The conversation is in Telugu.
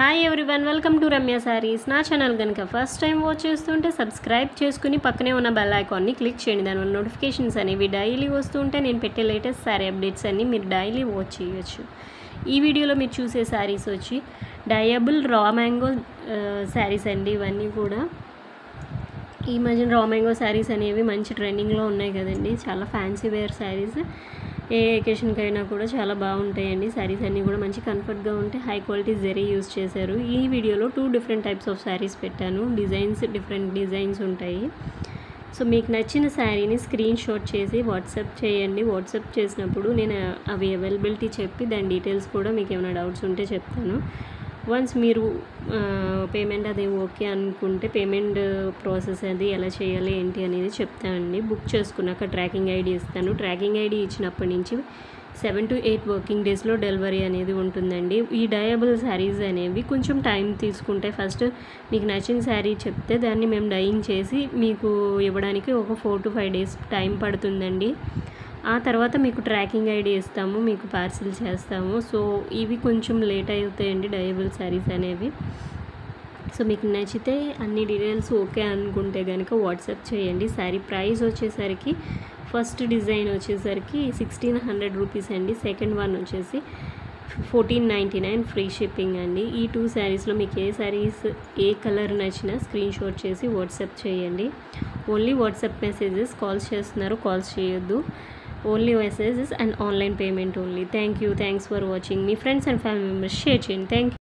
Hi everyone, welcome to Ramya saris. నా ఛానల్ కనుక ఫస్ట్ టైం వాచ్ చేస్తుంటే సబ్స్క్రైబ్ చేసుకుని పక్కనే ఉన్న బెల్ ఐకాన్ని క్లిక్ చేయండి. దానివల్ల నోటిఫికేషన్స్ అనేవి డైలీ వస్తుంటే నేను పెట్టే లేటెస్ట్ శారీ అప్డేట్స్ అన్నీ మీరు డైలీ వాచ్ చేయొచ్చు. ఈ వీడియోలో మీరు చూసే శారీస్ వచ్చి డయబుల్ రా మ్యాంగో శారీస్ అండి. ఇవన్నీ కూడా ఈ మధ్యన రా మ్యాంగో శారీస్ అనేవి మంచి ట్రెండింగ్లో ఉన్నాయి కదండి. చాలా ఫ్యాన్సీ వేర్ శారీస్, ఏ ఎకేషన్కి అయినా కూడా చాలా బాగుంటాయండి. శారీస్ అన్నీ కూడా మంచి కంఫర్ట్గా ఉంటాయి. హై క్వాలిటీ జరీ యూజ్ చేశారు. ఈ వీడియోలో 2 డిఫరెంట్ టైప్స్ ఆఫ్ శారీస్ పెట్టాను. డిఫరెంట్ డిజైన్స్ ఉంటాయి. సో మీకు నచ్చిన శారీని స్క్రీన్ షాట్ చేసి వాట్సాప్ చేయండి. వాట్సాప్ చేసినప్పుడు నేను అవి అవైలబిలిటీ చెప్పి దాని డీటెయిల్స్ కూడా మీకు ఏమైనా డౌట్స్ ఉంటే చెప్తాను. వన్స్ మీరు పేమెంట్ అది ఓకే అనుకుంటే పేమెంట్ ప్రాసెస్ అది ఎలా చేయాలి ఏంటి అనేది చెప్తానండి. బుక్ చేసుకున్నాక ట్రాకింగ్ ఐడి ఇస్తాను. ట్రాకింగ్ ఐడి ఇచ్చినప్పటి నుంచి 7 to 8 వర్కింగ్ డేస్లో డెలివరీ అనేది ఉంటుందండి. ఈ డయబుల్ శారీస్ అనేవి కొంచెం టైం తీసుకుంటాయి. ఫస్ట్ మీకు నచ్చిన శారీ చెప్తే దాన్ని మేము డయింగ్ చేసి మీకు ఇవ్వడానికి ఒక 4 to 5 days టైం పడుతుందండి. ఆ తర్వాత మీకు ట్రాకింగ్ ఐడి ఇస్తాము, మీకు పార్సిల్ చేస్తాము. సో ఇవి కొంచెం లేట్ అవుతాయండి డయబుల్ శారీస్ అనేవి. సో మీకు నచ్చితే అన్ని డీటెయిల్స్ ఓకే అనుకుంటే కనుక వాట్సాప్ చేయండి. శారీ ప్రైస్ వచ్చేసరికి ఫస్ట్ డిజైన్ వచ్చేసరికి 1600 రూపీస్ అండి. సెకండ్ వన్ వచ్చేసి 1499 ఫ్రీ షిప్పింగ్ అండి. ఈ 2 శారీస్లో మీకు ఏ శారీస్ ఏ కలర్ నచ్చినా స్క్రీన్ షాట్ చేసి వాట్సాప్ చేయండి. ఓన్లీ వాట్సాప్ మెసేజెస్, కాల్స్ చేస్తున్నారు, కాల్స్ చేయొద్దు. Only messages and online payment only. Thanks for watching. మీ friends and family members share చేయండి. Thank you.